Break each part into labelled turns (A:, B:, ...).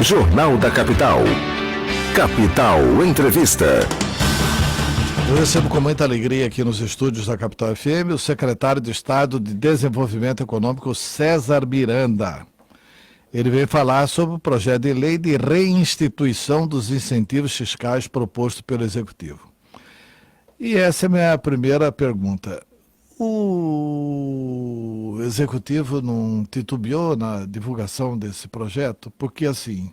A: Jornal da Capital. Capital Entrevista.
B: Eu recebo com muita alegria aqui nos estúdios da Capital FM o secretário de Estado de Desenvolvimento Econômico, César Miranda. Ele veio falar sobre o projeto de lei de reinstituição dos incentivos fiscais proposto pelo Executivo. E essa é a minha primeira pergunta. O Executivo não titubeou na divulgação desse projeto? Porque, assim,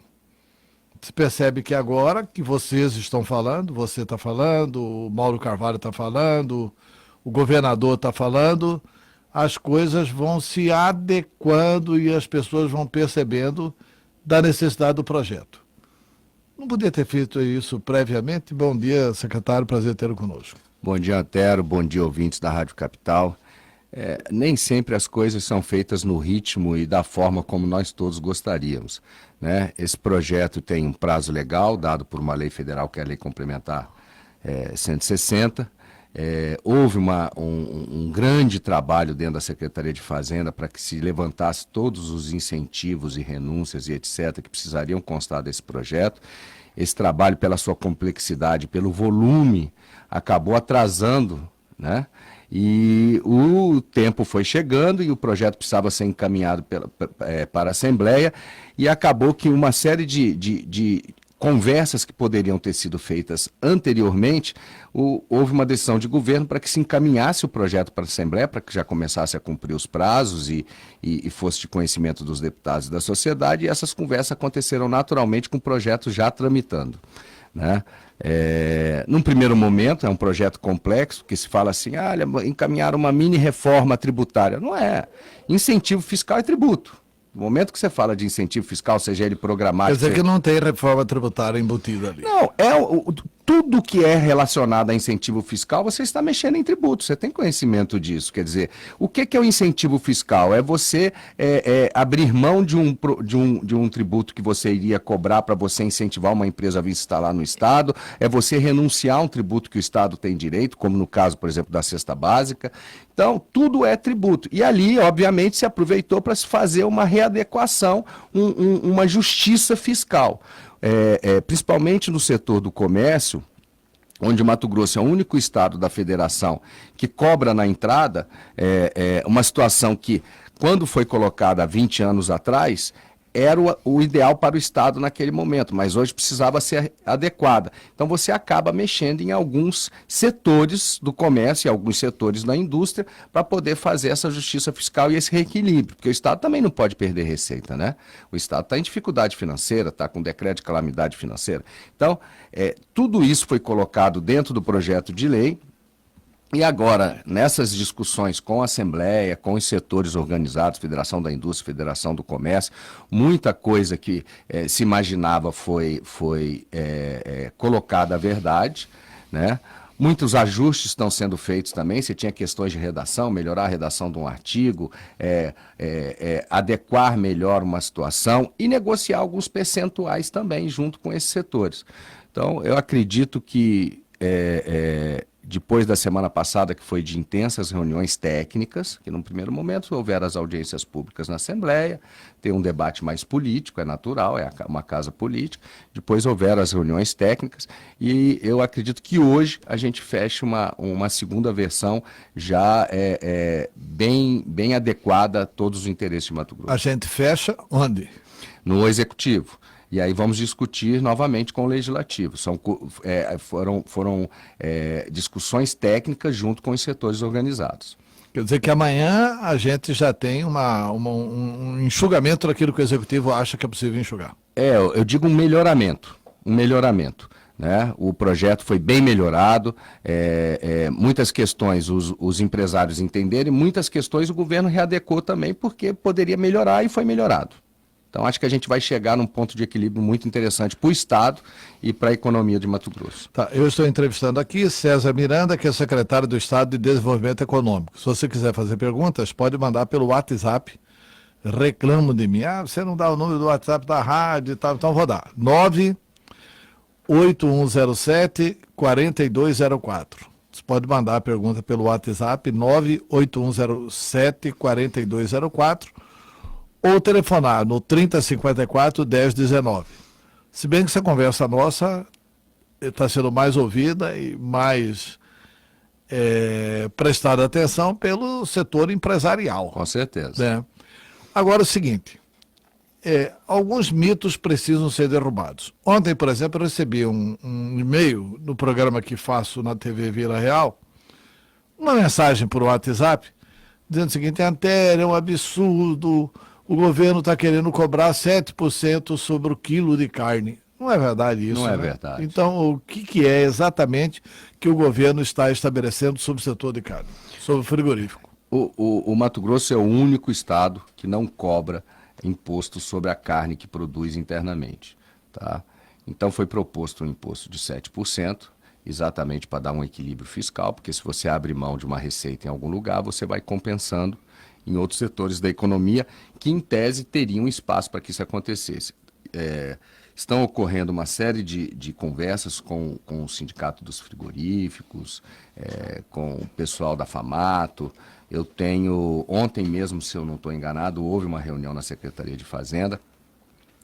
B: se percebe que agora que vocês estão falando, você está falando, o Mauro Carvalho está falando, o governador está falando, as coisas vão se adequando e as pessoas vão percebendo da necessidade do projeto. Não podia ter feito isso previamente? Bom dia, secretário, prazer tê-lo conosco.
C: Bom dia, Antero, bom dia, ouvintes da Rádio Capital. Nem sempre as coisas são feitas no ritmo e da forma como nós todos gostaríamos, né? Esse projeto tem um prazo legal dado por uma lei federal, que é a Lei Complementar 160. Houve um grande trabalho dentro da Secretaria de Fazenda para que se levantasse todos os incentivos e renúncias e etc. que precisariam constar desse projeto. Esse trabalho, pela sua complexidade, pelo volume, acabou atrasando, né? E o tempo foi chegando e o projeto precisava ser encaminhado para a Assembleia, e acabou que uma série de conversas que poderiam ter sido feitas anteriormente, houve uma decisão de governo para que se encaminhasse o projeto para a Assembleia, para que já começasse a cumprir os prazos e fosse de conhecimento dos deputados e da sociedade, e essas conversas aconteceram naturalmente com o projeto já tramitando, né? Num primeiro momento, é um projeto complexo, que se fala assim, encaminhar uma mini reforma tributária. Não é. Incentivo fiscal é tributo. No momento que você fala de incentivo fiscal, seja ele programático...
B: Quer dizer que não tem reforma tributária embutida ali.
C: Não, tudo que é relacionado a incentivo fiscal, você está mexendo em tributo, você tem conhecimento disso. Quer dizer, o que é o incentivo fiscal? É você abrir mão de um tributo que você iria cobrar para você incentivar uma empresa a vir se instalar no Estado, é você renunciar a um tributo que o Estado tem direito, como no caso, por exemplo, da cesta básica. Então, tudo é tributo. E ali, obviamente, se aproveitou para se fazer uma readequação, uma justiça fiscal. Principalmente no setor do comércio, onde Mato Grosso é o único estado da federação que cobra na entrada, uma situação que, quando foi colocada há 20 anos atrás, era o ideal para o Estado naquele momento, mas hoje precisava ser adequada. Então você acaba mexendo em alguns setores do comércio e alguns setores da indústria para poder fazer essa justiça fiscal e esse reequilíbrio, porque o Estado também não pode perder receita, né? O Estado está em dificuldade financeira, está com decreto de calamidade financeira. Então, tudo isso foi colocado dentro do projeto de lei. E agora, nessas discussões com a Assembleia, com os setores organizados, Federação da Indústria, Federação do Comércio, muita coisa que se imaginava foi colocada à verdade, né? Muitos ajustes estão sendo feitos também. Você tinha questões de redação, melhorar a redação de um artigo, adequar melhor uma situação e negociar alguns percentuais também junto com esses setores. Então, eu acredito que depois da semana passada, que foi de intensas reuniões técnicas, que num primeiro momento houveram as audiências públicas na Assembleia, tem um debate mais político, é natural, é uma casa política, depois houveram as reuniões técnicas, e eu acredito que hoje a gente feche uma segunda versão já bem adequada a todos os interesses de Mato Grosso.
B: A gente fecha onde?
C: No Executivo. E aí vamos discutir novamente com o Legislativo. Foram discussões técnicas junto com os setores organizados.
B: Quer dizer que amanhã a gente já tem um enxugamento daquilo que o Executivo acha que é possível enxugar.
C: Eu digo um melhoramento, né? O projeto foi bem melhorado, muitas questões os empresários entenderam, e muitas questões o governo readequou também, porque poderia melhorar e foi melhorado. Então, acho que a gente vai chegar num ponto de equilíbrio muito interessante para o Estado e para a economia de Mato Grosso.
B: Tá, eu estou entrevistando aqui César Miranda, que é secretário do Estado de Desenvolvimento Econômico. Se você quiser fazer perguntas, pode mandar pelo WhatsApp. Reclamo de mim. Você não dá o número do WhatsApp da rádio e tal, então vou dar. 98107-4204. Você pode mandar a pergunta pelo WhatsApp 98107-4204. ou telefonar no 3054-1019. Se bem que essa conversa nossa está sendo mais ouvida e mais prestada atenção pelo setor empresarial.
C: Com certeza.
B: Né? Agora, o seguinte, alguns mitos precisam ser derrubados. Ontem, por exemplo, eu recebi um e-mail no programa que faço na TV Vila Real, uma mensagem por WhatsApp, dizendo o seguinte: Antério, é um absurdo, o governo está querendo cobrar 7% sobre o quilo de carne. Não é verdade isso,
C: Não é
B: né?
C: verdade.
B: Então, o que é exatamente que o governo está estabelecendo sobre o setor de carne, sobre o frigorífico?
C: O Mato Grosso é o único estado que não cobra imposto sobre a carne que produz internamente, tá? Então foi proposto um imposto de 7%, exatamente para dar um equilíbrio fiscal, porque se você abre mão de uma receita em algum lugar, você vai compensando em outros setores da economia que, em tese, teriam espaço para que isso acontecesse. Estão ocorrendo uma série de conversas com o Sindicato dos Frigoríficos, com o pessoal da FAMATO. Eu tenho, ontem mesmo, se eu não estou enganado, houve uma reunião na Secretaria de Fazenda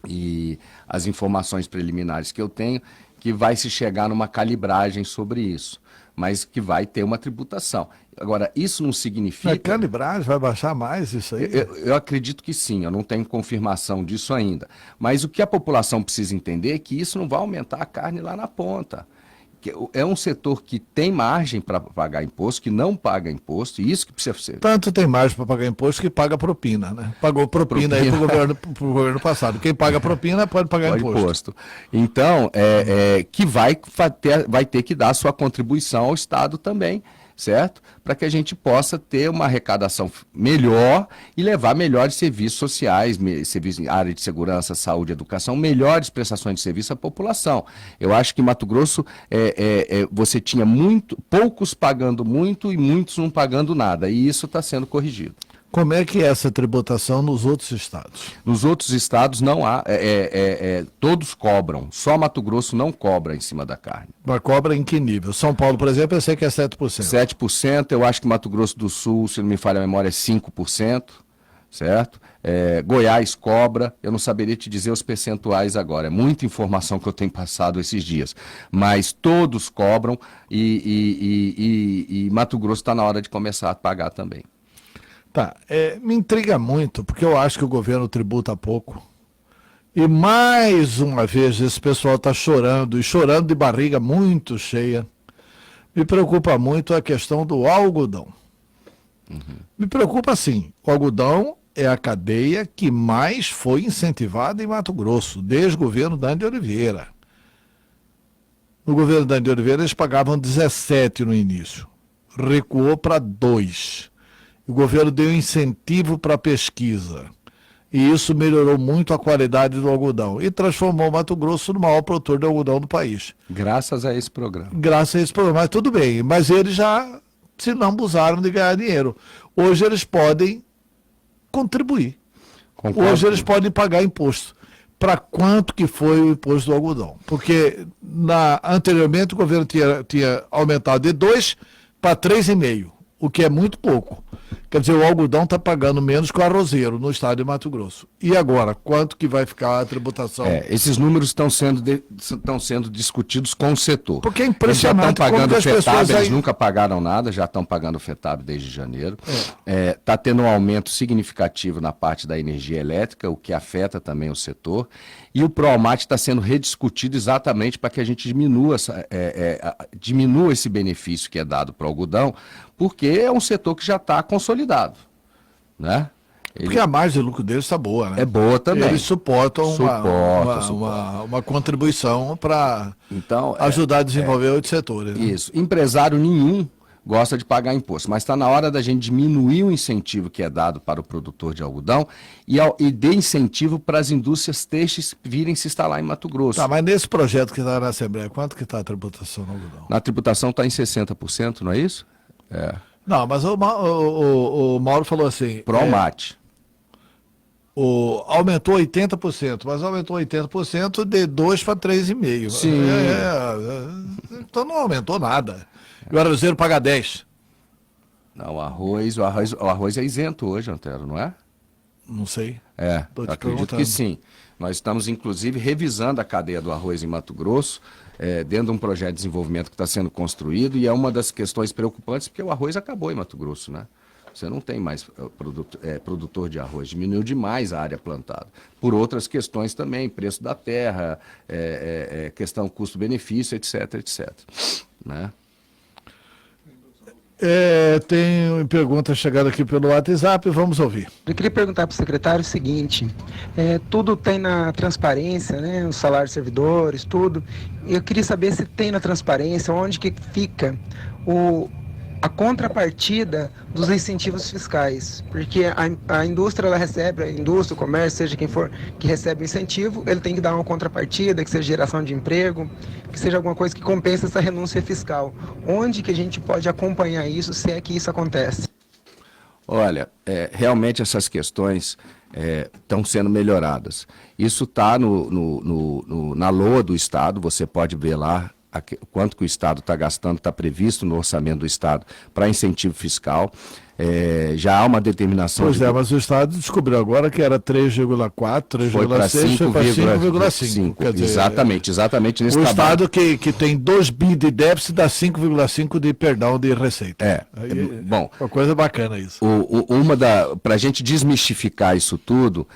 C: e as informações preliminares que eu tenho que vai se chegar numa calibragem sobre isso, mas que vai ter uma tributação. Agora, isso não significa...
B: A calibragem vai baixar mais isso aí?
C: Eu acredito que sim, eu não tenho confirmação disso ainda. Mas o que a população precisa entender é que isso não vai aumentar a carne lá na ponta. É um setor que tem margem para pagar imposto, que não paga imposto, e isso que precisa ser.
B: Tanto tem margem para pagar imposto que paga propina, né? Pagou propina aí pro governo passado. Quem paga propina pode pagar imposto.
C: Então, que vai ter que dar a sua contribuição ao Estado também, certo? Para que a gente possa ter uma arrecadação melhor e levar melhores serviços sociais, serviços em área de segurança, saúde, educação, melhores prestações de serviço à população. Eu acho que em Mato Grosso você tinha poucos pagando muito e muitos não pagando nada, e isso está sendo corrigido.
B: Como é que é essa tributação nos outros estados?
C: Nos outros estados não há, todos cobram, só Mato Grosso não cobra em cima da carne.
B: Mas cobra em que nível? São Paulo, por exemplo, eu sei que é 7%.
C: 7%, eu acho que Mato Grosso do Sul, se não me falha a memória, é 5%, certo? Goiás cobra, eu não saberia te dizer os percentuais agora, é muita informação que eu tenho passado esses dias, mas todos cobram e Mato Grosso está na hora de começar a pagar também.
B: Tá, me intriga muito, porque eu acho que o governo tributa pouco. E mais uma vez esse pessoal está chorando, e chorando de barriga muito cheia. Me preocupa muito a questão do algodão. Me preocupa sim, o algodão é a cadeia que mais foi incentivada em Mato Grosso, desde o governo Dani de Oliveira. No governo Dani de Oliveira eles pagavam 17 no início, recuou para 2. O governo deu incentivo para a pesquisa. E isso melhorou muito a qualidade do algodão. E transformou o Mato Grosso no maior produtor de algodão do país.
C: Graças a esse programa.
B: Graças a esse programa. Mas tudo bem. Mas eles já se lambuzaram de ganhar dinheiro. Hoje eles podem contribuir.
C: Concordo.
B: Hoje eles podem pagar imposto. Para quanto que foi o imposto do algodão? Porque anteriormente o governo tinha aumentado de 2 para 3,5. O que é muito pouco. Quer dizer, o algodão está pagando menos que o arrozeiro no estado de Mato Grosso. E agora, quanto que vai ficar a tributação?
C: Esses números estão sendo discutidos com o setor.
B: Porque é impressionante.
C: Eles já estão pagando
B: as
C: FETAB,
B: pessoas
C: eles nunca pagaram nada, já estão pagando FETAB desde janeiro. Está tendo um aumento significativo na parte da energia elétrica, o que afeta também o setor. E o PROALMAT está sendo rediscutido exatamente para que a gente diminua esse benefício que é dado para o algodão, porque é um setor que já está consolidado, né?
B: Porque a margem de lucro deles está boa, né?
C: É boa também.
B: Eles suportam uma contribuição para ajudar a desenvolver outros setores. Né?
C: Isso. Empresário nenhum gosta de pagar imposto, mas está na hora da gente diminuir o incentivo que é dado para o produtor de algodão e dê incentivo para as indústrias têxteis virem se instalar em Mato Grosso.
B: Tá, mas nesse projeto que está na Assembleia, quanto que está a tributação no algodão?
C: Na tributação está em 60%, não é isso?
B: Não, mas o Mauro falou assim...
C: PROALMAT.
B: Aumentou 80%, mas aumentou 80% de 2 para 3,5%.
C: Sim.
B: Então não aumentou nada. E o arrozeiro paga 10%.
C: Não, o arroz é isento hoje, Antero, não é?
B: Não sei. Tô
C: Eu
B: te
C: acredito
B: perguntando.
C: que sim. Nós estamos, inclusive, revisando a cadeia do arroz em Mato Grosso, dentro de um projeto de desenvolvimento que está sendo construído, e é uma das questões preocupantes, porque o arroz acabou em Mato Grosso, né? Você não tem mais produtor de arroz, diminuiu demais a área plantada. Por outras questões também, preço da terra, questão custo-benefício, etc, etc. Né?
B: Tem pergunta chegando aqui pelo WhatsApp, vamos ouvir.
D: Eu queria perguntar para o secretário o seguinte, tudo tem na transparência, né, os salários dos servidores, tudo. Eu queria saber se tem na transparência, onde que fica a contrapartida dos incentivos fiscais, porque a indústria, ela recebe, o comércio, seja quem for, que recebe o incentivo, ele tem que dar uma contrapartida, que seja geração de emprego, que seja alguma coisa que compense essa renúncia fiscal. Onde que a gente pode acompanhar isso, se é que isso acontece?
C: Olha, realmente essas questões estão sendo melhoradas. Isso está na LOA do Estado, você pode ver lá quanto que o Estado está gastando, está previsto no orçamento do Estado para incentivo fiscal. Já há uma determinação...
B: Pois mas o Estado descobriu agora que era 3,4, 3,6, foi para 5,5.
C: Exatamente nesse
B: o
C: trabalho.
B: Estado que tem 2 bi de déficit dá 5,5 de receita.
C: Bom,
B: uma coisa bacana isso.
C: Para a gente desmistificar isso tudo,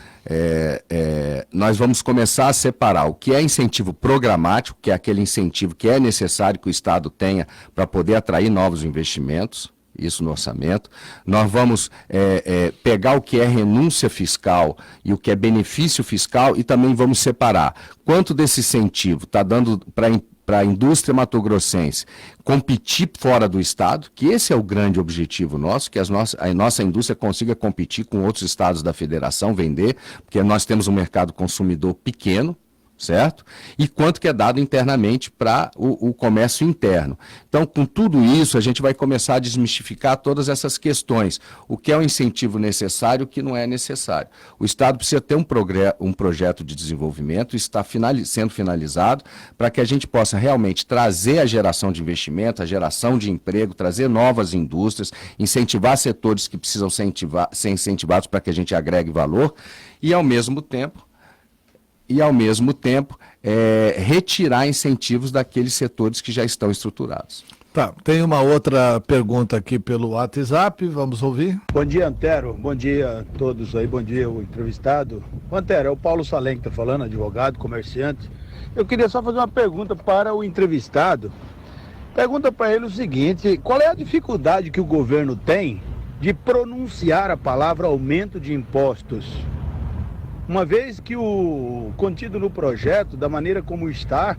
C: nós vamos começar a separar o que é incentivo programático, que é aquele incentivo que é necessário que o Estado tenha para poder atrair novos investimentos, isso no orçamento. Nós vamos pegar o que é renúncia fiscal e o que é benefício fiscal e também vamos separar quanto desse incentivo está dando para a indústria matogrossense competir fora do Estado, que esse é o grande objetivo nosso, que a nossa indústria consiga competir com outros estados da federação, vender, porque nós temos um mercado consumidor pequeno, certo? E quanto que é dado internamente para o comércio interno. Então, com tudo isso, a gente vai começar a desmistificar todas essas questões. O que é um incentivo necessário e o que não é necessário. O Estado precisa ter um projeto de desenvolvimento, está sendo finalizado, para que a gente possa realmente trazer a geração de investimento, a geração de emprego, trazer novas indústrias, incentivar setores que precisam ser incentivados para que a gente agregue valor e, ao mesmo tempo, retirar incentivos daqueles setores que já estão estruturados.
B: Tá, tem uma outra pergunta aqui pelo WhatsApp, vamos ouvir.
E: Bom dia, Antero. Bom dia a todos aí, bom dia o entrevistado. Antero, é o Paulo Salem que está falando, advogado, comerciante. Eu queria só fazer uma pergunta para o entrevistado. Pergunta para ele o seguinte, qual é a dificuldade que o governo tem de pronunciar a palavra aumento de impostos? Uma vez que o contido no projeto, da maneira como está,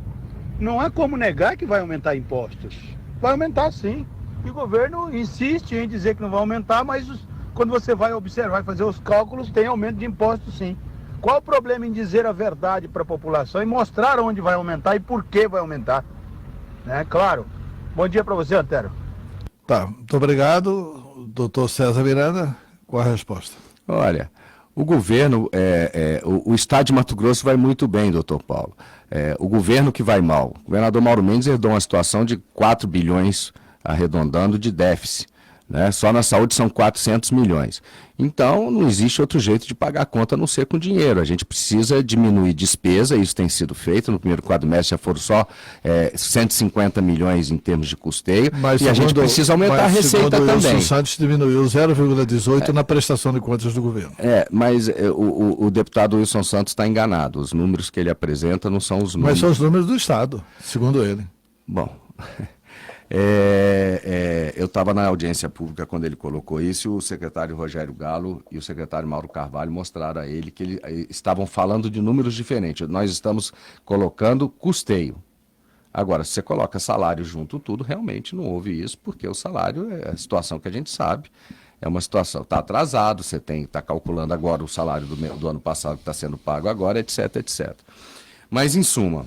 E: não há como negar que vai aumentar impostos. Vai aumentar sim. E o governo insiste em dizer que não vai aumentar, mas quando você vai observar e fazer os cálculos, tem aumento de impostos sim. Qual o problema em dizer a verdade para a população e mostrar onde vai aumentar e por que vai aumentar? Claro. Bom dia para você, Antero.
B: Tá, muito obrigado. Doutor César Miranda, qual a resposta?
C: Olha... O governo, o Estado de Mato Grosso vai muito bem, doutor Paulo. O governo que vai mal. O governador Mauro Mendes herdou uma situação de 4 bilhões, arredondando, de déficit. Né? Só na saúde são 400 milhões. Então, não existe outro jeito de pagar a conta a não ser com dinheiro. A gente precisa diminuir despesa, isso tem sido feito. No primeiro quadrimestre já foram só 150 milhões em termos de custeio. E a gente precisa aumentar a receita também.
B: O Wilson Santos diminuiu 0,18 na prestação de contas do governo.
C: Mas o deputado Wilson Santos está enganado. Os números que ele apresenta não são os números.
B: Mas são os números do Estado, segundo ele.
C: Bom... eu estava na audiência pública quando ele colocou isso, e o secretário Rogério Galo e o secretário Mauro Carvalho mostraram a ele que estavam falando de números diferentes. Nós estamos colocando custeio. Agora, se você coloca salário junto tudo, realmente não houve isso, porque o salário é a situação que a gente sabe. É uma situação, está atrasado, você está calculando agora o salário do ano passado que está sendo pago agora, etc, etc. Mas, em suma,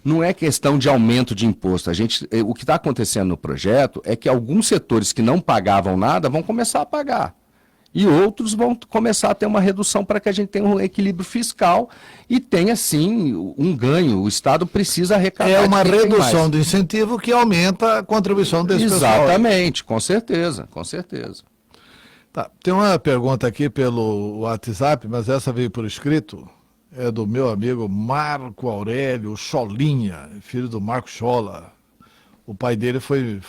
C: não é questão de aumento de imposto. O que está acontecendo no projeto é que alguns setores que não pagavam nada vão começar a pagar. E outros vão começar a ter uma redução para que a gente tenha um equilíbrio fiscal e tenha, sim, um ganho. O Estado precisa arrecadar.
B: É uma redução do incentivo que aumenta a contribuição desse pessoal.
C: Exatamente, com certeza, com certeza.
B: Tá, tem uma pergunta aqui pelo WhatsApp, mas essa veio por escrito. É do meu amigo Marco Aurélio Cholinha, filho do Marco Chola. O pai dele foi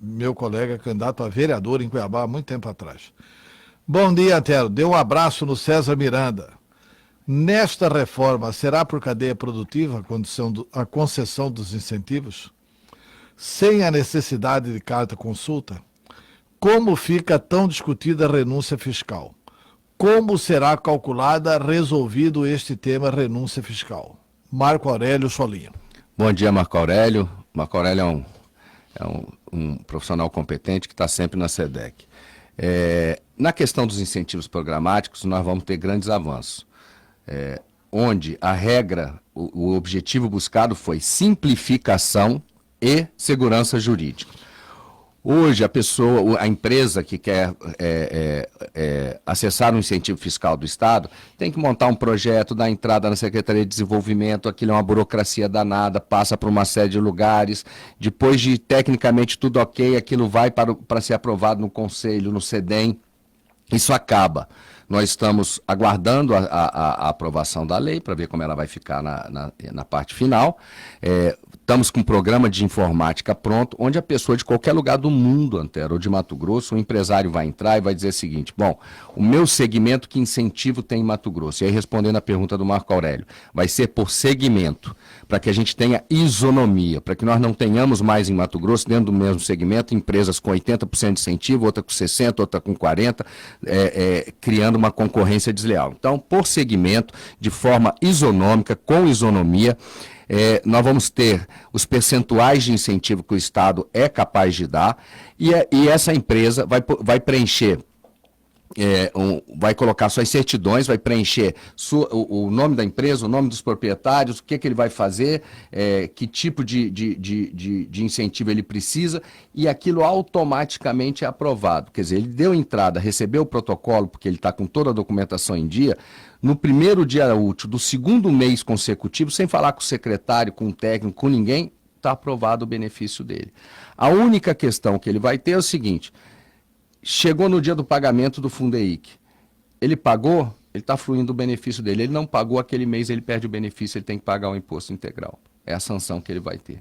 B: meu colega candidato a vereador em Cuiabá há muito tempo atrás. Bom dia, Antero. Dê um abraço no César Miranda. Nesta reforma, será por cadeia produtiva a concessão dos incentivos? Sem a necessidade de carta consulta? Como fica tão discutida a renúncia fiscal? Como será calculada, resolvido este tema renúncia fiscal? Marco Aurélio Cholinha.
C: Bom dia, Marco Aurélio. Marco Aurélio é um profissional competente que está sempre na SEDEC. Na questão dos incentivos programáticos, nós vamos ter grandes avanços. Onde a regra, o objetivo buscado foi simplificação e segurança jurídica. Hoje, a empresa que quer acessar um incentivo fiscal do Estado tem que montar um projeto, dar entrada na Secretaria de Desenvolvimento, aquilo é uma burocracia danada, passa por uma série de lugares, depois de tecnicamente tudo ok, aquilo vai para ser aprovado no Conselho, no CEDEM, isso acaba. Nós estamos aguardando a aprovação da lei para ver como ela vai ficar na parte final. Estamos com um programa de informática pronto, onde a pessoa de qualquer lugar do mundo, Antero, ou de Mato Grosso, o empresário vai entrar e vai dizer o seguinte: bom, o meu segmento, que incentivo tem em Mato Grosso? E aí, respondendo a pergunta do Marco Aurélio, vai ser por segmento, para que a gente tenha isonomia, para que nós não tenhamos mais em Mato Grosso, dentro do mesmo segmento, empresas com 80% de incentivo, outra com 60%, outra com 40%, criando uma concorrência desleal. Então, por segmento, de forma isonômica, com isonomia, nós vamos ter os percentuais de incentivo que o Estado é capaz de dar, e essa empresa vai preencher, vai colocar suas certidões, vai preencher o nome da empresa, o nome dos proprietários, o que ele vai fazer, que tipo de incentivo ele precisa, e aquilo automaticamente é aprovado. Quer dizer, ele deu entrada, recebeu o protocolo, porque ele está com toda a documentação em dia, no primeiro dia útil do segundo mês consecutivo, sem falar com o secretário, com o técnico, com ninguém, está aprovado o benefício dele. A única questão que ele vai ter é o seguinte: chegou no dia do pagamento do Fundeic, ele pagou, ele está fluindo o benefício dele. Ele não pagou aquele mês, ele perde o benefício, ele tem que pagar o imposto integral. É a sanção que ele vai ter.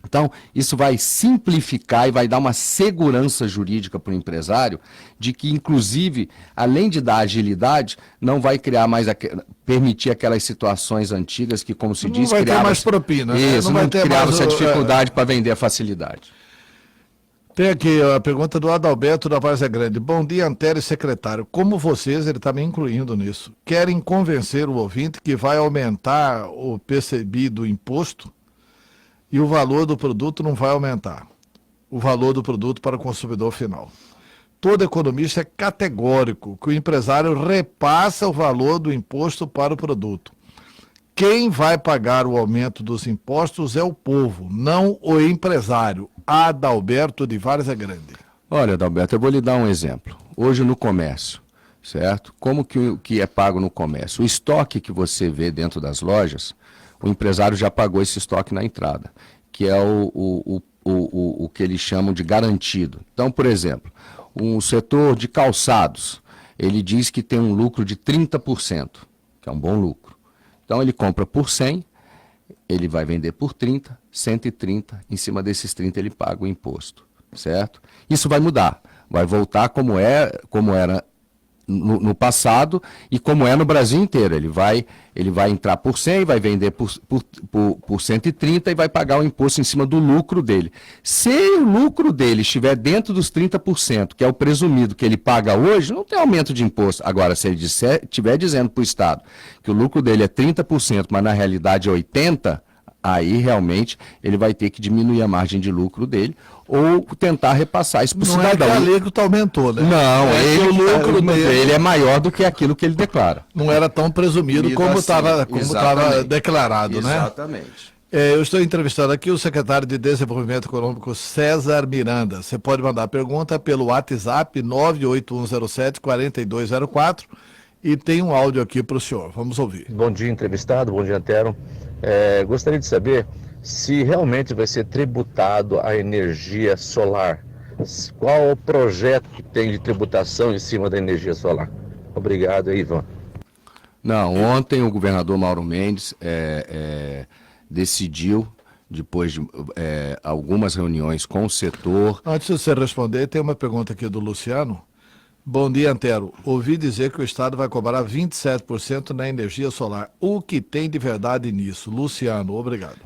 C: Então, isso vai simplificar e vai dar uma segurança jurídica para o empresário, de que, inclusive, além de dar agilidade, não vai criar mais, permitir aquelas situações antigas que, como se diz,
B: não vai ter mais propina.
C: Isso,
B: não vai ter
C: criava
B: mais
C: essa dificuldade para vender a facilidade.
B: Tem aqui a pergunta do Adalberto da Várzea Grande. Bom dia, Antero e secretário. Como vocês, ele está me incluindo nisso, querem convencer o ouvinte que vai aumentar o PCB do imposto e o valor do produto não vai aumentar? O valor do produto para o consumidor final. Todo economista é categórico que o empresário repassa o valor do imposto para o produto. Quem vai pagar o aumento dos impostos é o povo, não o empresário. Adalberto de Várzea Grande.
C: Olha, Adalberto, eu vou lhe dar um exemplo. Hoje no comércio, certo? Como que é pago no comércio? O estoque que você vê dentro das lojas, o empresário já pagou esse estoque na entrada, que é o que eles chamam de garantido. Então, por exemplo, um setor de calçados, ele diz que tem um lucro de 30%, que é um bom lucro. Então, ele compra por 100, ele vai vender por 30, 130, em cima desses 30 ele paga o imposto, certo? Isso vai mudar, vai voltar como era no passado e como é no Brasil inteiro. Ele vai entrar por 100, vai vender por 130 e vai pagar o imposto em cima do lucro dele. Se o lucro dele estiver dentro dos 30%, que é o presumido que ele paga hoje, não tem aumento de imposto. Agora, se ele estiver dizendo para o Estado que o lucro dele é 30%, mas na realidade é 80%, aí realmente ele vai ter que diminuir a margem de lucro dele ou tentar repassar isso para o cidadão.
B: Não é que a alíquota aumentou, né?
C: Não,
B: o lucro
C: dele é maior do que aquilo que ele declara.
B: Não era tão presumido como estava declarado, né?
C: Exatamente.
B: Eu estou entrevistando aqui o secretário de Desenvolvimento Econômico, César Miranda. Você pode mandar pergunta pelo WhatsApp 98107-4204 e tem um áudio aqui para o senhor. Vamos ouvir.
F: Bom dia, entrevistado. Bom dia, Antero. Gostaria de saber se realmente vai ser tributado a energia solar qual o projeto que tem de tributação em cima da energia solar? Obrigado, Ivan.
C: Não, ontem o governador Mauro Mendes decidiu, depois de algumas reuniões com o setor...
B: Antes de você responder, tem uma pergunta aqui do Luciano. Bom dia, Antero. Ouvi dizer que o Estado vai cobrar 27% na energia solar. O que tem de verdade nisso? Luciano, obrigado.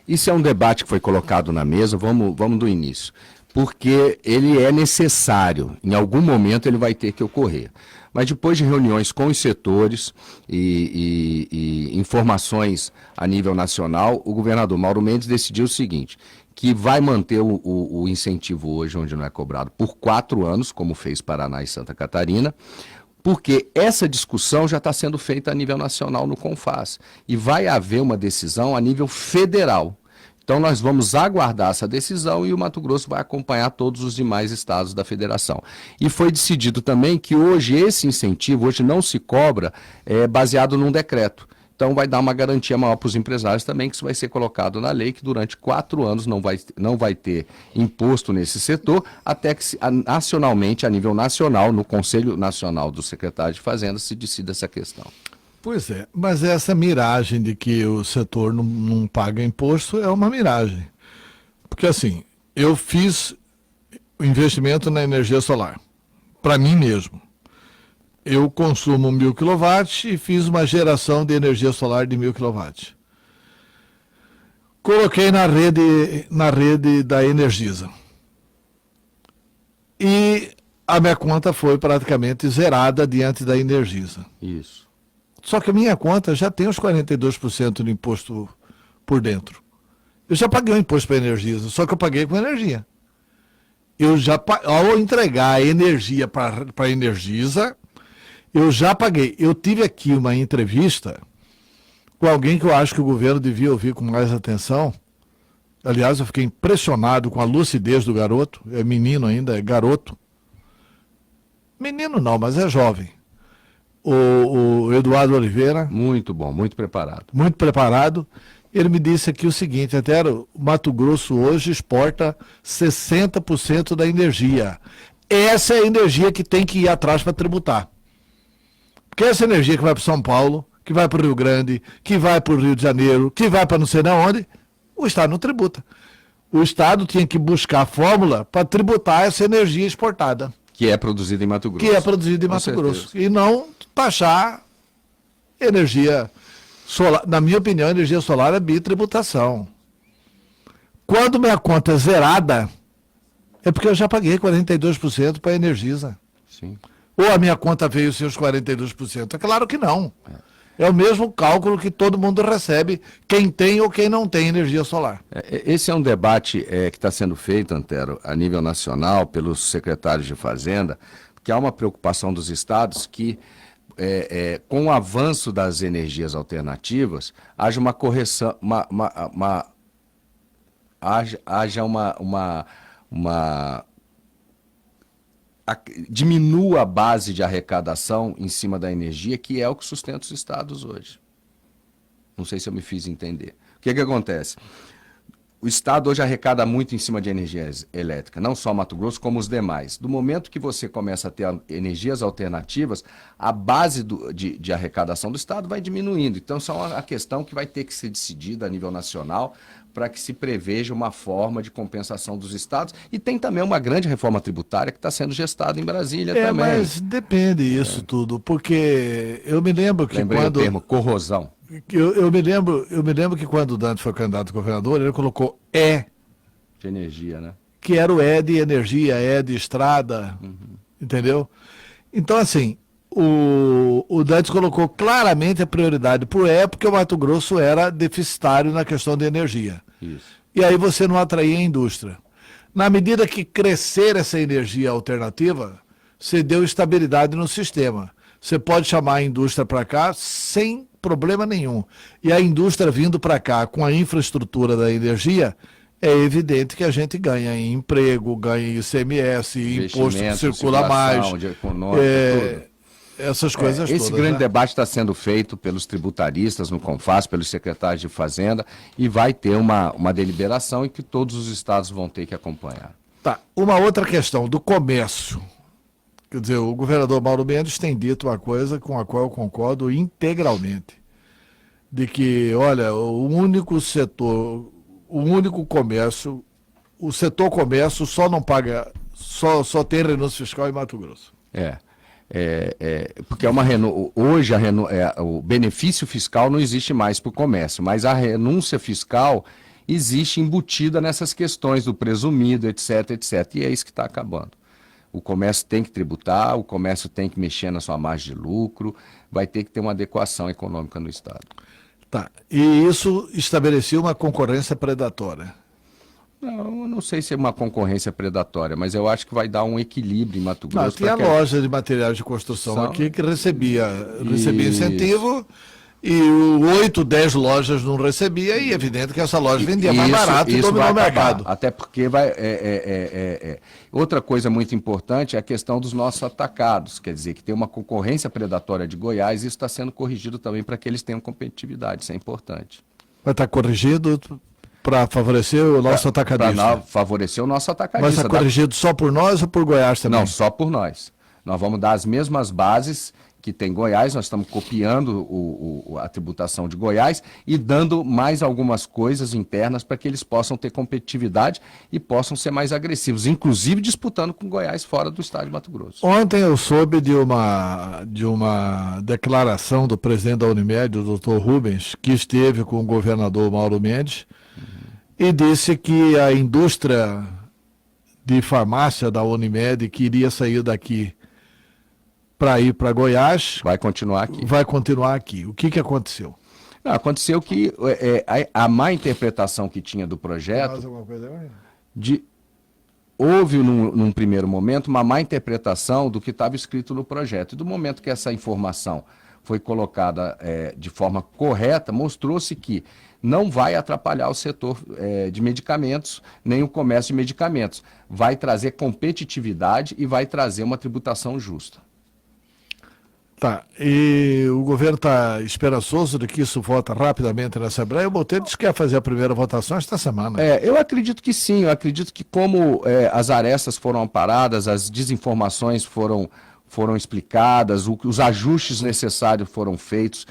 C: Isso é um debate que foi colocado na mesa, vamos do início. Porque ele é necessário, em algum momento ele vai ter que ocorrer. Mas depois de reuniões com os setores e informações a nível nacional, o governador Mauro Mendes decidiu o seguinte, que vai manter o incentivo hoje, onde não é cobrado, por 4 anos, como fez Paraná e Santa Catarina, porque essa discussão já está sendo feita a nível nacional no CONFAS. E vai haver uma decisão a nível federal. Então nós vamos aguardar essa decisão e o Mato Grosso vai acompanhar todos os demais estados da federação. E foi decidido também que hoje esse incentivo, hoje não se cobra, baseado num decreto. Então vai dar uma garantia maior para os empresários também, que isso vai ser colocado na lei, que durante 4 anos não vai ter imposto nesse setor, até que nacionalmente, a nível nacional, no Conselho Nacional do Secretário de Fazenda, se decida essa questão.
B: Pois é, mas essa miragem de que o setor não paga imposto é uma miragem. Porque assim, eu fiz o investimento na energia solar, para mim mesmo. Eu consumo 1.000 kW e fiz uma geração de energia solar de 1.000 kW. Coloquei na rede da Energisa. E a minha conta foi praticamente zerada diante da Energisa.
C: Isso.
B: Só que a minha conta já tem os 42% de imposto por dentro. Eu já paguei o imposto para a Energisa, só que eu paguei com energia. Ao entregar a energia para a Energisa, eu já paguei. Eu tive aqui uma entrevista com alguém que eu acho que o governo devia ouvir com mais atenção. Aliás, eu fiquei impressionado com a lucidez do garoto. É menino ainda, é garoto. Menino não, mas é jovem. O Eduardo Oliveira.
C: Muito bom, muito preparado.
B: Muito preparado. Ele me disse aqui o seguinte, até o Mato Grosso hoje exporta 60% da energia. Essa é a energia que tem que ir atrás para tributar. Porque essa energia que vai para São Paulo, que vai para o Rio Grande, que vai para o Rio de Janeiro, que vai para não sei de onde, o Estado não tributa. O Estado tinha que buscar a fórmula para tributar essa energia exportada.
C: Que é produzida em Mato Grosso.
B: Que é produzida em Mato Grosso. E não taxar energia solar. Na minha opinião, a energia solar é bitributação. Quando minha conta é zerada, é porque eu já paguei 42% para a Energisa.
C: Sim.
B: Ou a minha conta veio seus 42%? É claro que não. É o mesmo cálculo que todo mundo recebe, quem tem ou quem não tem energia solar.
C: Esse é um debate que está sendo feito, Antero, a nível nacional, pelos secretários de Fazenda, que há uma preocupação dos estados que, com o avanço das energias alternativas, haja uma correção, diminua a base de arrecadação em cima da energia, que é o que sustenta os estados hoje. Não sei se eu me fiz entender. O que acontece? O estado hoje arrecada muito em cima de energia elétrica, não só Mato Grosso, como os demais. Do momento que você começa a ter energias alternativas, a base de arrecadação do estado vai diminuindo. Então, isso é uma questão que vai ter que ser decidida a nível nacional, para que se preveja uma forma de compensação dos estados. E tem também uma grande reforma tributária que está sendo gestada em Brasília também.
B: Mas depende isso tudo, porque eu me lembro que
C: Lembrei
B: quando...
C: o termo corrosão.
B: Eu me lembro que quando o Dante foi candidato a governador, ele colocou
C: de energia, né?
B: Que era o de energia, de estrada, entendeu? Então, assim, o Dante colocou claramente a prioridade por porque o Mato Grosso era deficitário na questão de energia.
C: Isso.
B: E aí você não atraía a indústria. Na medida que crescer essa energia alternativa, você deu estabilidade no sistema. Você pode chamar a indústria para cá sem problema nenhum. E a indústria vindo para cá com a infraestrutura da energia, é evidente que a gente ganha em emprego, ganha em ICMS, imposto que circula mais. Essas coisas todas.
C: Esse grande debate está sendo feito pelos tributaristas no CONFAS, pelos secretários de Fazenda, e vai ter uma deliberação em que todos os estados vão ter que acompanhar.
B: Tá, uma outra questão do comércio. Quer dizer, o governador Mauro Mendes tem dito uma coisa com a qual eu concordo integralmente. De que, olha, o único setor, o único comércio, o setor comércio só não paga, só tem renúncia fiscal em Mato Grosso.
C: Porque hoje o benefício fiscal não existe mais para o comércio, mas a renúncia fiscal existe embutida nessas questões do presumido, etc, etc. E é isso que está acabando. O comércio tem que tributar, o comércio tem que mexer na sua margem de lucro, vai ter que ter uma adequação econômica no Estado.
B: Tá. E isso estabelecia uma concorrência predatória.
C: Não, eu não sei se é uma concorrência predatória, mas eu acho que vai dar um equilíbrio em Mato Grosso.
B: Tinha loja de materiais de construção aqui que recebia incentivo e 8, 10 lojas não recebia e é evidente que essa loja vendia mais barato e dominou o mercado.
C: Até porque outra coisa muito importante é a questão dos nossos atacados, quer dizer, que tem uma concorrência predatória de Goiás e isso está sendo corrigido também para que eles tenham competitividade, isso é importante.
B: Vai estar corrigido para favorecer o nosso atacadista?
C: Para favorecer o nosso atacadista.
B: Mas está corrigido só por nós ou por Goiás também?
C: Não, só por nós. Nós vamos dar as mesmas bases que tem Goiás, nós estamos copiando a tributação de Goiás e dando mais algumas coisas internas para que eles possam ter competitividade e possam ser mais agressivos, inclusive disputando com Goiás fora do estado de Mato Grosso.
B: Ontem eu soube de uma declaração do presidente da Unimed, o Dr. Rubens, que esteve com o governador Mauro Mendes e disse que a indústria de farmácia da Unimed que iria sair daqui para ir para Goiás.
C: Vai continuar aqui.
B: Vai continuar aqui. O que aconteceu?
C: Aconteceu que a má interpretação que tinha do projeto, houve num primeiro momento uma má interpretação do que estava escrito no projeto. E do momento que essa informação foi colocada de forma correta, mostrou-se que não vai atrapalhar o setor de medicamentos, nem o comércio de medicamentos. Vai trazer competitividade e vai trazer uma tributação justa.
B: Tá, e o governo está esperançoso de que isso vote rapidamente na Assembleia. O Botelho disse que quer fazer a primeira votação esta semana.
C: Eu acredito que sim, eu acredito que como as arestas foram amparadas, as desinformações foram explicadas, os ajustes necessários foram feitos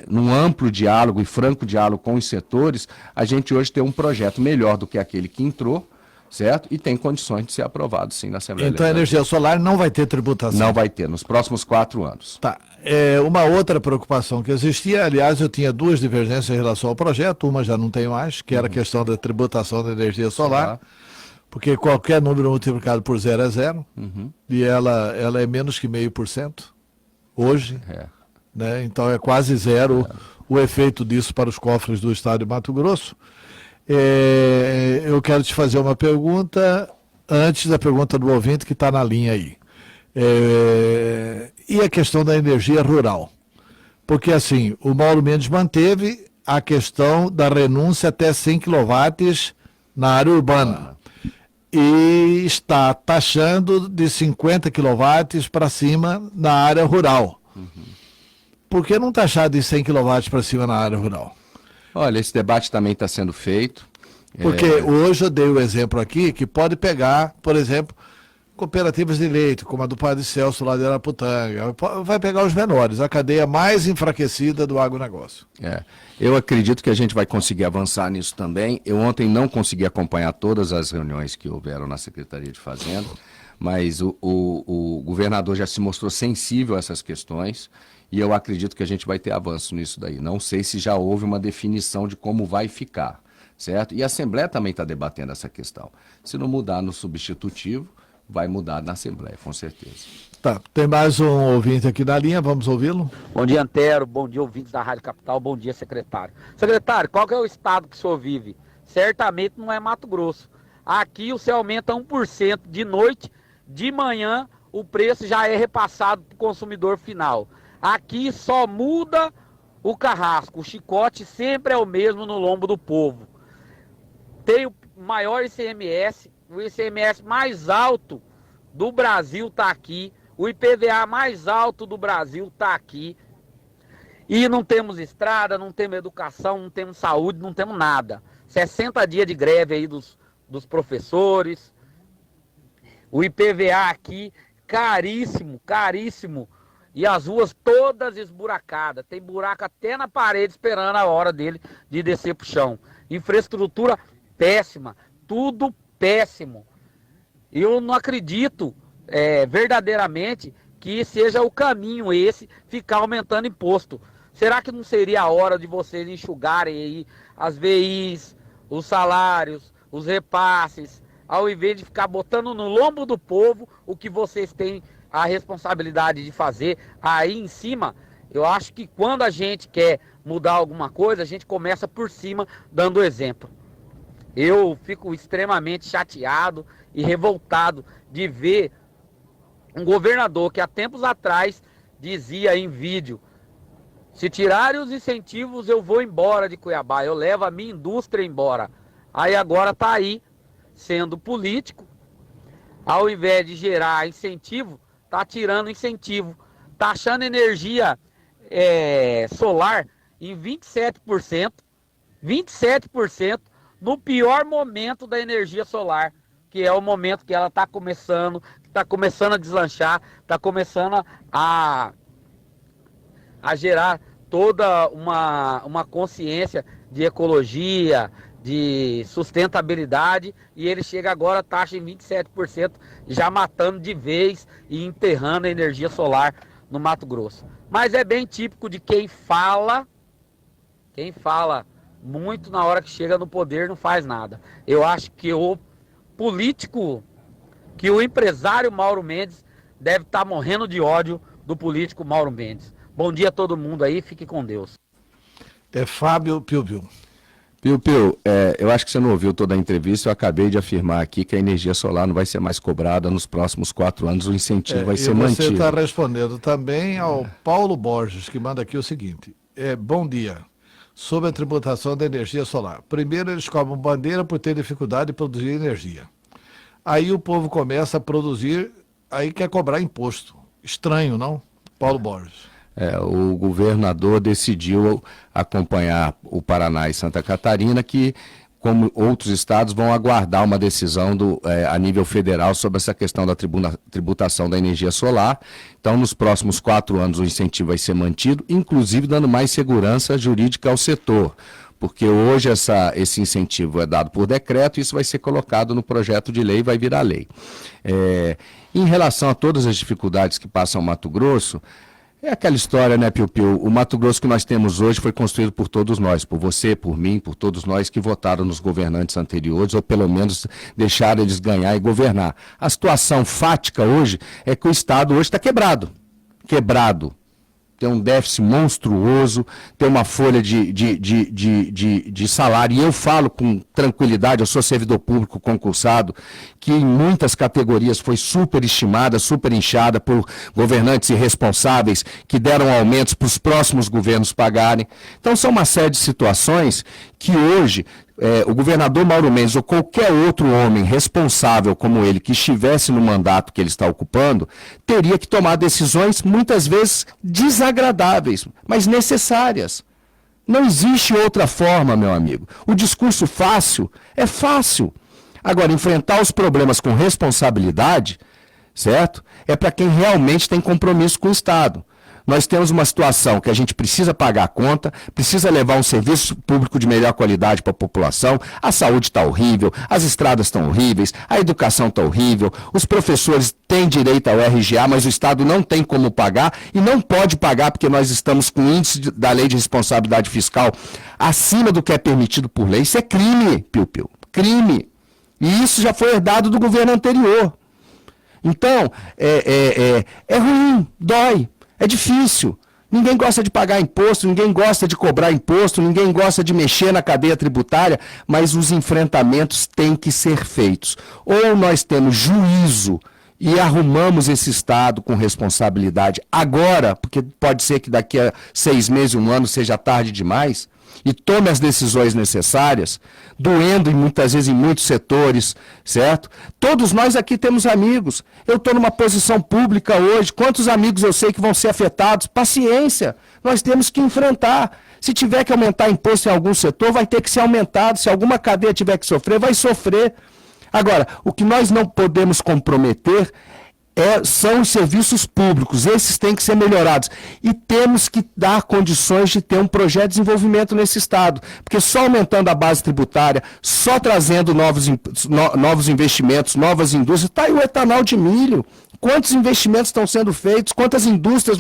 C: num amplo diálogo e franco diálogo com os setores, a gente hoje tem um projeto melhor do que aquele que entrou, certo? E tem condições de ser aprovado, sim, na Assembleia
B: Então a energia solar não vai ter tributação?
C: Não vai ter, nos próximos 4 anos.
B: Tá. Uma outra preocupação que existia, aliás, eu tinha 2 divergências em relação ao projeto, uma já não tem mais, que era a questão da tributação da energia solar, porque qualquer número multiplicado por 0 é 0, e ela é menos que 0,5% hoje, né? Então é quase zero o efeito disso para os cofres do estado de Mato Grosso. Eu quero te fazer uma pergunta antes da pergunta do ouvinte que está na linha aí. E a questão da energia rural? Porque assim, o Mauro Mendes manteve a questão da renúncia até 100 kW na área urbana e está taxando de 50 kW para cima na área rural. Por que não taxar de 100 kW para cima na área rural?
C: Olha, esse debate também está sendo feito.
B: Porque hoje eu dei o exemplo aqui que pode pegar, por exemplo, cooperativas de leite, como a do Padre Celso lá de Araputanga, vai pegar os menores, a cadeia mais enfraquecida do agronegócio.
C: Eu acredito que a gente vai conseguir avançar nisso também. Eu ontem não consegui acompanhar todas as reuniões que houveram na Secretaria de Fazenda, mas o governador já se mostrou sensível a essas questões e eu acredito que a gente vai ter avanço nisso daí. Não sei se já houve uma definição de como vai ficar, certo? E a Assembleia também está debatendo essa questão. Se não mudar no substitutivo, vai mudar na Assembleia, com certeza.
B: Tá, tem mais um ouvinte aqui na linha, vamos ouvi-lo?
G: Bom dia, Antero, bom dia, ouvintes da Rádio Capital, bom dia, secretário. Secretário, qual que é o estado que o senhor vive? Certamente não é Mato Grosso. Aqui o senhor aumenta 1% de noite, de manhã o preço já é repassado para o consumidor final. Aqui só muda o carrasco, o chicote sempre é o mesmo no lombo do povo. Tem o maior ICMS, o ICMS mais alto do Brasil está aqui, o IPVA mais alto do Brasil está aqui. E não temos estrada, não temos educação, não temos saúde, não temos nada. 60 dias de greve aí dos dos professores. O IPVA aqui, caríssimo, caríssimo. E as ruas todas esburacadas. Tem buraco até na parede esperando a hora dele de descer pro chão. Infraestrutura péssima, tudo péssimo. Eu não acredito verdadeiramente que seja o caminho esse, ficar aumentando imposto. Será que não seria a hora de vocês enxugarem aí as VIs, os salários, os repasses, ao invés de ficar botando no lombo do povo o que vocês têm a responsabilidade de fazer aí em cima? Eu acho que quando a gente quer mudar alguma coisa, a gente começa por cima, dando exemplo. Eu fico extremamente chateado e revoltado de ver um governador que há tempos atrás dizia em vídeo: se tirarem os incentivos eu vou embora de Cuiabá, eu levo a minha indústria embora. Aí agora está aí, sendo político, ao invés de gerar incentivo, está tirando incentivo, taxando energia solar em 27%, 27% no pior momento da energia solar, que é o momento que ela está começando a deslanchar, está começando a gerar toda uma consciência de ecologia, de sustentabilidade, e ele chega agora a taxa em 27%, já matando de vez e enterrando a energia solar no Mato Grosso. Mas é bem típico de quem fala muito, na hora que chega no poder não faz nada. Eu acho que o político, que o empresário Mauro Mendes deve estar morrendo de ódio do político Mauro Mendes. Bom dia a todo mundo aí, fique com Deus.
B: É Fábio Piu-Piu.
C: Piu-Piu, eu acho que você não ouviu toda a entrevista, eu acabei de afirmar aqui que a energia solar não vai ser mais cobrada nos próximos 4 anos, o incentivo vai ser mantido.
B: Você está respondendo também ao Paulo Borges, que manda aqui o seguinte: bom dia, sobre a tributação da energia solar. Primeiro eles cobram bandeira por ter dificuldade de produzir energia. Aí o povo começa a produzir, aí quer cobrar imposto. Estranho, não? Paulo Borges.
C: O governador decidiu acompanhar o Paraná e Santa Catarina, que, como outros estados, vão aguardar uma decisão a nível federal sobre essa questão da tributação da energia solar. Então, nos próximos 4 anos, o incentivo vai ser mantido, inclusive dando mais segurança jurídica ao setor, porque hoje esse incentivo é dado por decreto e isso vai ser colocado no projeto de lei e vai virar lei. Em relação a todas as dificuldades que passam o Mato Grosso, é aquela história, né, Piu-Piu? O Mato Grosso que nós temos hoje foi construído por todos nós, por você, por mim, por todos nós que votaram nos governantes anteriores, ou pelo menos deixaram eles ganhar e governar. A situação fática hoje é que o Estado hoje está quebrado. Tem um déficit monstruoso, tem uma folha de salário, e eu falo com tranquilidade, eu sou servidor público concursado, que em muitas categorias foi superestimada, superinchada por governantes irresponsáveis que deram aumentos para os próximos governos pagarem. Então são uma série de situações que hoje o governador Mauro Mendes ou qualquer outro homem responsável como ele que estivesse no mandato que ele está ocupando, teria que tomar decisões muitas vezes desagradáveis, mas necessárias. Não existe outra forma, meu amigo. O discurso fácil é fácil. Agora, enfrentar os problemas com responsabilidade, certo? É para quem realmente tem compromisso com o Estado. Nós temos uma situação que a gente precisa pagar a conta, precisa levar um serviço público de melhor qualidade para a população, a saúde está horrível, as estradas estão horríveis, a educação está horrível, os professores têm direito ao RGA, mas o Estado não tem como pagar e não pode pagar porque nós estamos com o índice da lei de responsabilidade fiscal acima do que é permitido por lei. Isso é crime, Piu-Piu, crime. E isso já foi herdado do governo anterior. Então, é ruim, dói. É difícil. Ninguém gosta de pagar imposto, ninguém gosta de cobrar imposto, ninguém gosta de mexer na cadeia tributária, mas os enfrentamentos têm que ser feitos. Ou nós temos juízo e arrumamos esse Estado com responsabilidade agora, porque pode ser que daqui a 6 meses, 1 ano, seja tarde demais, e tome as decisões necessárias, doendo muitas vezes em muitos setores, certo? Todos nós aqui temos amigos. Eu estou numa posição pública hoje, quantos amigos eu sei que vão ser afetados? Paciência, nós temos que enfrentar. Se tiver que aumentar imposto em algum setor, vai ter que ser aumentado. Se alguma cadeia tiver que sofrer, vai sofrer. Agora, o que nós não podemos comprometer são os serviços públicos. Esses têm que ser melhorados. E temos que dar condições de ter um projeto de desenvolvimento nesse Estado. Porque só aumentando a base tributária, só trazendo novos investimentos, novas indústrias, está aí o etanol de milho. Quantos investimentos estão sendo feitos? Quantas indústrias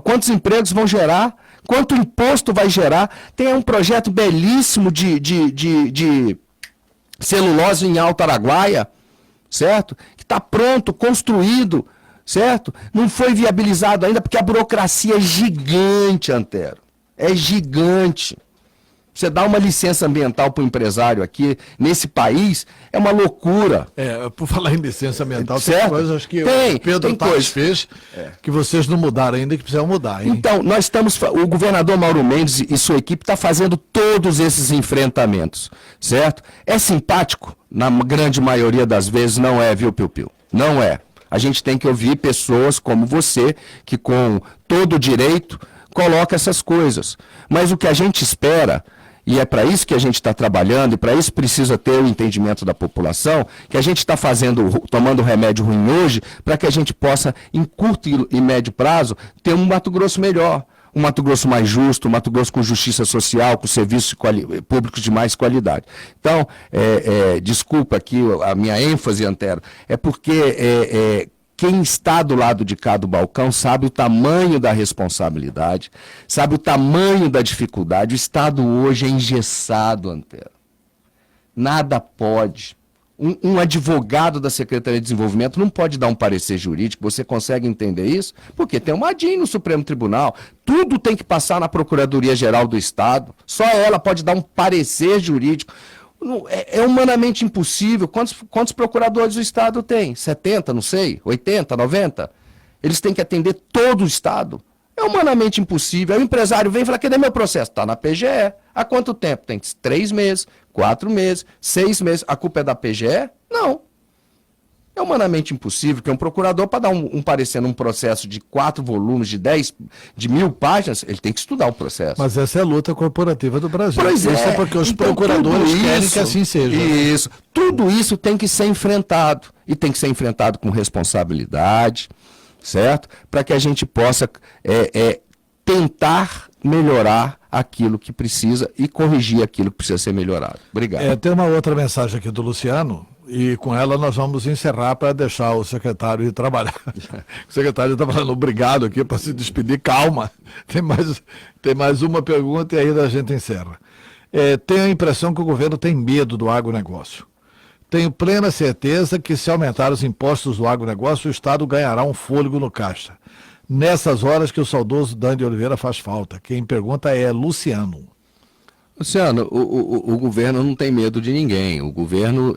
C: quantos empregos vão gerar? Quanto imposto vai gerar? Tem um projeto belíssimo de celulose em Alto Araguaia, certo? Que está pronto, construído, certo? Não foi viabilizado ainda porque a burocracia é gigante, Antero. É gigante. Você dá uma licença ambiental para o empresário aqui, nesse país, é uma loucura.
B: Por falar em licença ambiental,
C: certo?
B: tem coisas que o Pedro Taques fez que vocês não mudaram ainda e que precisam mudar, hein?
C: Então, o governador Mauro Mendes e sua equipe está fazendo todos esses enfrentamentos, certo? É simpático? Na grande maioria das vezes não é, viu, Piu-Piu? Não é. A gente tem que ouvir pessoas como você, que com todo o direito coloca essas coisas. Mas o que a gente espera, e é para isso que a gente está trabalhando, e para isso precisa ter o entendimento da população, que a gente está tomando remédio ruim hoje, para que a gente possa, em curto e médio prazo, ter um Mato Grosso melhor. Um Mato Grosso mais justo, um Mato Grosso com justiça social, com serviços públicos de mais qualidade. Então, desculpa aqui a minha ênfase, Antero, é porque quem está do lado de cá do balcão sabe o tamanho da responsabilidade, sabe o tamanho da dificuldade. O Estado hoje é engessado, Antero. Nada pode. Um advogado da Secretaria de Desenvolvimento não pode dar um parecer jurídico. Você consegue entender isso? Porque tem uma ADIM no Supremo Tribunal. Tudo tem que passar na Procuradoria-Geral do Estado. Só ela pode dar um parecer jurídico. É humanamente impossível. Quantos procuradores o Estado tem? 70, não sei, 80, 90? Eles têm que atender todo o Estado. É humanamente impossível. Aí o empresário vem e fala, cadê meu processo? Está na PGE. Há quanto tempo? Tem 3 meses, 4 meses, 6 meses. A culpa é da PGE? Não. É humanamente impossível que um procurador, para dar um parecer num processo de 4 volumes, de 1000 páginas, ele tem que estudar o processo.
B: Mas essa é a luta corporativa do Brasil.
C: Pois
B: isso é porque os procuradores querem que assim seja.
C: Isso. Tudo isso tem que ser enfrentado. E tem que ser enfrentado com responsabilidade, certo? Para que a gente possa tentar melhorar aquilo que precisa e corrigir aquilo que precisa ser melhorado. Obrigado.
B: Tem uma outra mensagem aqui do Luciano, e com ela nós vamos encerrar para deixar o secretário ir trabalhar. O secretário está falando obrigado aqui para se despedir. Calma, tem mais uma pergunta e aí a gente encerra. Tenho a impressão que o governo tem medo do agronegócio. Tenho plena certeza que se aumentar os impostos do agronegócio, o Estado ganhará um fôlego no caixa. Nessas horas que o saudoso Dani de Oliveira faz falta. Quem pergunta é Luciano.
C: Luciano, o governo não tem medo de ninguém. O governo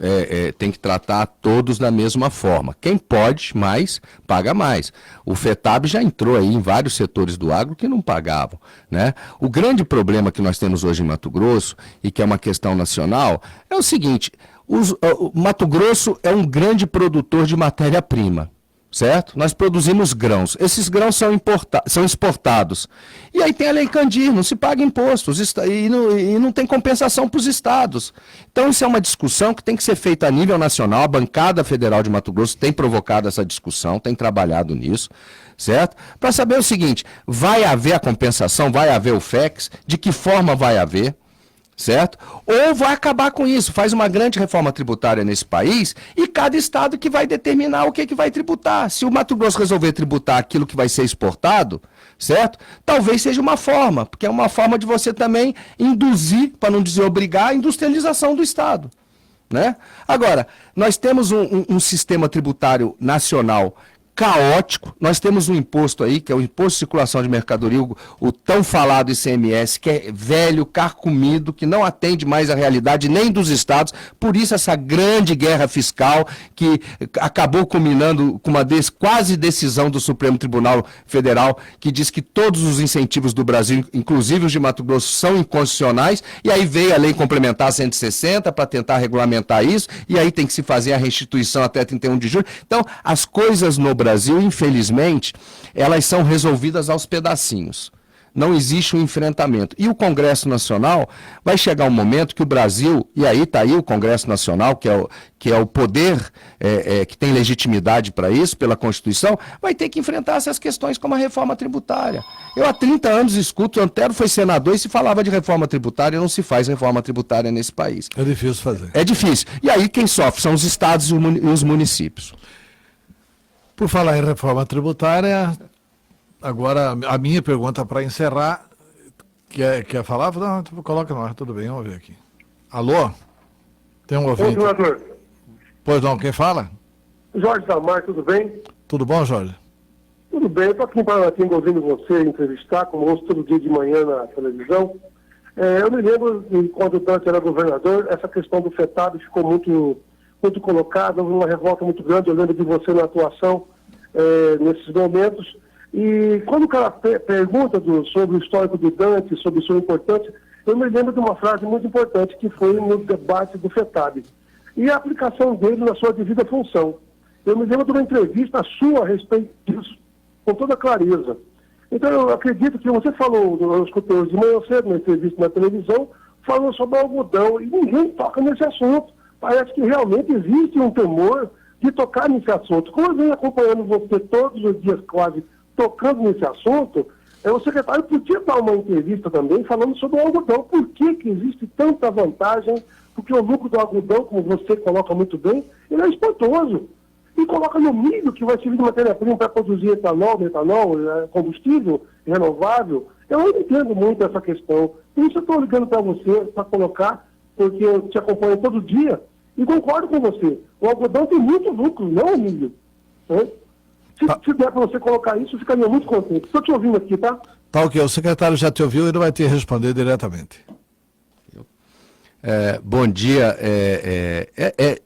C: tem que tratar todos da mesma forma. Quem pode mais, paga mais. O FETAB já entrou aí em vários setores do agro que não pagavam, né? O grande problema que nós temos hoje em Mato Grosso, e que é uma questão nacional, é o seguinte: o Mato Grosso é um grande produtor de matéria-prima. Certo? Nós produzimos grãos. Esses grãos são exportados. E aí tem a Lei Candir, não se paga impostos e não tem compensação para os estados. Então isso é uma discussão que tem que ser feita a nível nacional. A bancada federal de Mato Grosso tem provocado essa discussão, tem trabalhado nisso, certo? Para saber o seguinte, vai haver a compensação, vai haver o FEX, de que forma vai haver? Certo? Ou vai acabar com isso, faz uma grande reforma tributária nesse país e cada estado que vai determinar o que vai tributar. Se o Mato Grosso resolver tributar aquilo que vai ser exportado, certo? Talvez seja uma forma, porque é uma forma de você também induzir, para não dizer obrigar, a industrialização do estado, né? Agora, nós temos um sistema tributário nacional caótico. Nós temos um imposto aí, que é o Imposto de Circulação de Mercadoria, o tão falado ICMS, que é velho, carcomido, que não atende mais à realidade nem dos estados. Por isso essa grande guerra fiscal que acabou culminando com uma quase decisão do Supremo Tribunal Federal, que diz que todos os incentivos do Brasil, inclusive os de Mato Grosso, são inconstitucionais, e aí veio a Lei Complementar 160 para tentar regulamentar isso, e aí tem que se fazer a restituição até 31 de julho. Então, as coisas no Brasil, infelizmente, elas são resolvidas aos pedacinhos, não existe um enfrentamento. E o Congresso Nacional vai chegar um momento que o Brasil, e aí está aí o Congresso Nacional, que é o poder que tem legitimidade para isso, pela Constituição, vai ter que enfrentar essas questões como a reforma tributária. Eu há 30 anos escuto, o Antero foi senador e se falava de reforma tributária, e não se faz reforma tributária nesse país.
B: É difícil fazer.
C: É difícil. E aí quem sofre são os estados e os municípios.
B: Por falar em reforma tributária, agora a minha pergunta para encerrar, quer falar? Não, coloca no ar, tudo bem, vamos ver aqui. Alô? Tem um ouvinte?
H: Ô, senador.
B: Pois não, quem fala?
H: Jorge Damar, tudo bem?
B: Tudo bom, Jorge?
H: Tudo bem, eu estou aqui em Paranatinga ouvindo você entrevistar, como ouço todo dia de manhã na televisão. Eu me lembro, quando o Dante era governador, essa questão do FETAB ficou muito colocada, houve uma revolta muito grande, eu lembro de você na atuação nesses momentos. E quando o cara pergunta sobre o histórico do Dante, sobre sua importância, eu me lembro de uma frase muito importante que foi no debate do FETAB. E a aplicação dele na sua devida função. Eu me lembro de uma entrevista sua a respeito disso, com toda clareza. Então eu acredito que você falou, eu escutei hoje de manhã cedo, na entrevista na televisão, falou sobre o algodão, e ninguém toca nesse assunto. Parece que realmente existe um temor de tocar nesse assunto. Como eu venho acompanhando você todos os dias quase tocando nesse assunto, o secretário podia dar uma entrevista também falando sobre o algodão. Por que existe tanta vantagem? Porque o lucro do algodão, como você coloca muito bem, ele é espantoso. E coloca no milho, que vai servir de matéria-prima para produzir etanol, combustível renovável. Eu não entendo muito essa questão. Por isso eu estou ligando para você, para colocar, porque eu te acompanho todo dia, e concordo com você. O algodão tem muito lucro, não o milho. Né? Se der para você colocar isso, eu ficaria muito contente. Estou te ouvindo aqui, tá?
B: Tá ok, o secretário já te ouviu e ele vai te responder diretamente.
C: Bom dia.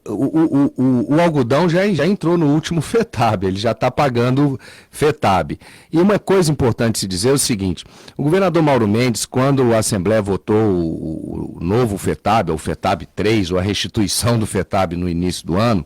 C: O algodão já entrou no último FETAB, ele já está pagando FETAB. E uma coisa importante se dizer é o seguinte: o governador Mauro Mendes, quando a Assembleia votou o novo FETAB, ou FETAB 3, ou a restituição do FETAB no início do ano,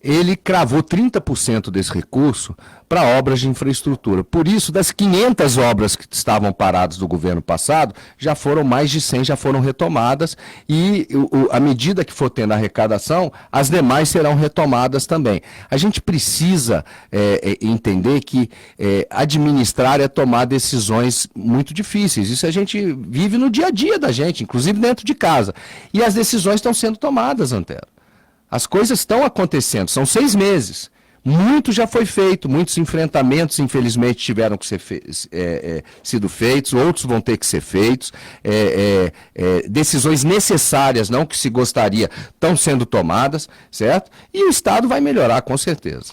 C: ele cravou 30% desse recurso para obras de infraestrutura. Por isso, das 500 obras que estavam paradas do governo passado, já foram mais de 100, já foram retomadas, e à medida que for tendo arrecadação, as demais serão retomadas também. A gente precisa entender que administrar é tomar decisões muito difíceis. Isso a gente vive no dia a dia da gente, inclusive dentro de casa. E as decisões estão sendo tomadas, Antero. As coisas estão acontecendo, são 6 meses. Muito já foi feito, muitos enfrentamentos, infelizmente, tiveram que ser sido feitos, outros vão ter que ser feitos. Decisões necessárias, não que se gostaria, estão sendo tomadas, certo? E o Estado vai melhorar, com certeza.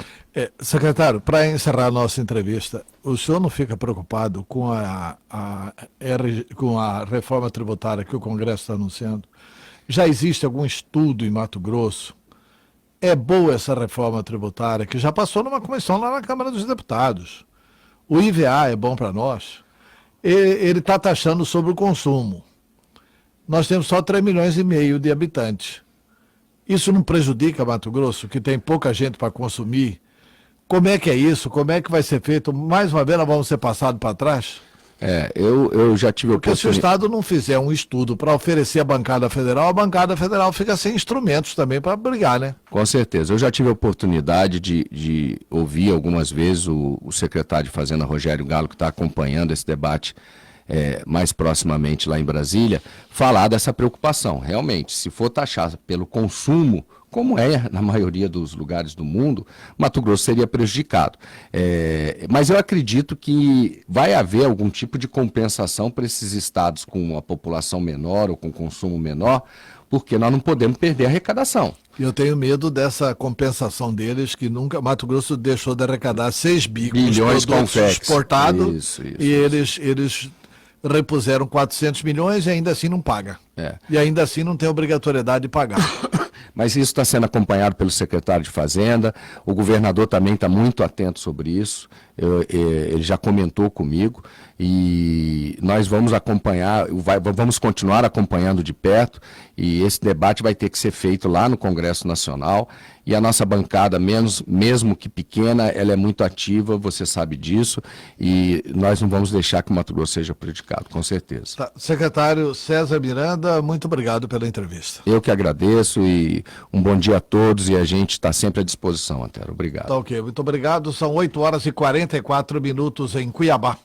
B: Secretário, para encerrar a nossa entrevista, o senhor não fica preocupado com com a reforma tributária que o Congresso está anunciando? Já existe algum estudo em Mato Grosso? É boa essa reforma tributária, que já passou numa comissão lá na Câmara dos Deputados. O IVA é bom para nós. Ele está taxando sobre o consumo. Nós temos só 3,5 milhões de habitantes. Isso não prejudica Mato Grosso, que tem pouca gente para consumir? Como é que é isso? Como é que vai ser feito? Mais uma vez nós vamos ser passados para trás?
C: Eu já tive
B: Porque se o Estado não fizer um estudo para oferecer à bancada federal fica sem instrumentos também para brigar, né?
C: Com certeza. Eu já tive a oportunidade de ouvir algumas vezes o secretário de Fazenda, Rogério Galo, que está acompanhando esse debate mais proximamente lá em Brasília, falar dessa preocupação. Realmente, se for taxar pelo consumo, como é na maioria dos lugares do mundo, Mato Grosso seria prejudicado. Mas eu acredito que vai haver algum tipo de compensação para esses estados com a população menor ou com consumo menor, porque nós não podemos perder a arrecadação.
B: Eu tenho medo dessa compensação deles, que nunca Mato Grosso deixou de arrecadar 6
C: bilhões
B: com produtos exportados, e eles repuseram 400 milhões e ainda assim não paga. E ainda assim não tem obrigatoriedade de pagar.
C: Mas isso está sendo acompanhado pelo secretário de Fazenda, o governador também está muito atento sobre isso. ele já comentou comigo e nós vamos acompanhar, vamos continuar acompanhando de perto, e esse debate vai ter que ser feito lá no Congresso Nacional, e a nossa bancada, mesmo que pequena, ela é muito ativa, você sabe disso, e nós não vamos deixar que o Mato Grosso seja prejudicado, com certeza.
B: Tá. Secretário César Miranda, muito obrigado pela entrevista.
C: Eu que agradeço e um bom dia a todos, e a gente está sempre à disposição, Antero. Obrigado.
B: Tá ok, muito obrigado. São 8 horas e 44 minutos em Cuiabá.